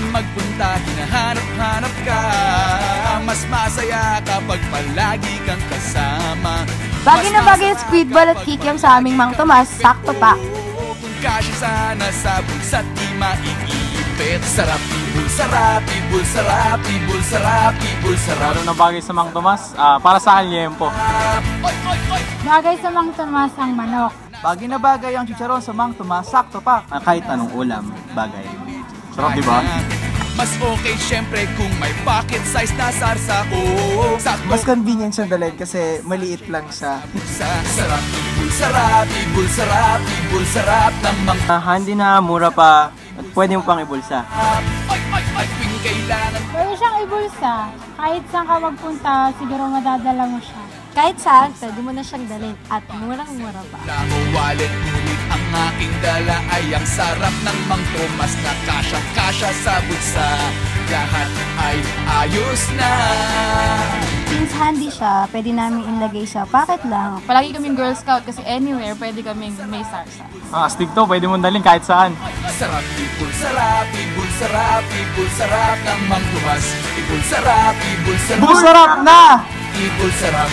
saan magpunta, hinahanap-hanap ka. Mas masaya kapag palagi kang kasama. Bagay na bagay yung squidball at kikiam sa aming Mang Tomas, sakto pa. Kung kasya sana sa bulsa't di maiipit. Sarap, ibul, sarap, ibul, sarap, ibul, sarap, ibul, sarap. Lalo na bagay sa Mang Tomas, para sa akin liyempo. Bagay sa Mang Tomas ang manok. Bagay na bagay ang chicharon sa Mang Tomas, sakto pa. Kahit anong ulam, bagay. Sarap, di ba? Mas okay syempre kung may pocket size na sarsa. Oh, sakto. Mas convenient siyang dalhin kasi maliit lang siya. Sarap, ibul, sarap, ibul, sarap, ibul, sarap ng mga Handy na, mura pa, at pwede mo pang ibulsa. ay, tuwing kailangan. Pwede siyang ibulsa. Kahit saan ka magpunta, siguro madadala mo siya. Kahit saan, pwede mo na siyang dalhin at murang-mura pa. Wala ko wallet, ngunit ang aking dala ay ang sarap ng Mang Tomas na kasya-kasya sa bulsa. Lahat ay ayos na. Since handy siya, pwede namin ilagay sa pocket lang. Palagi kaming Girl Scout kasi anywhere pwede kaming may sarsa. Astig to, pwede mong dalhin kahit saan. Sarap, ibul, sarap, ibul, sarap, ibul, sarap ng Mang Tomas. Ibul, sarap, ibul, sarap. Sarap na! Ibul, sarap.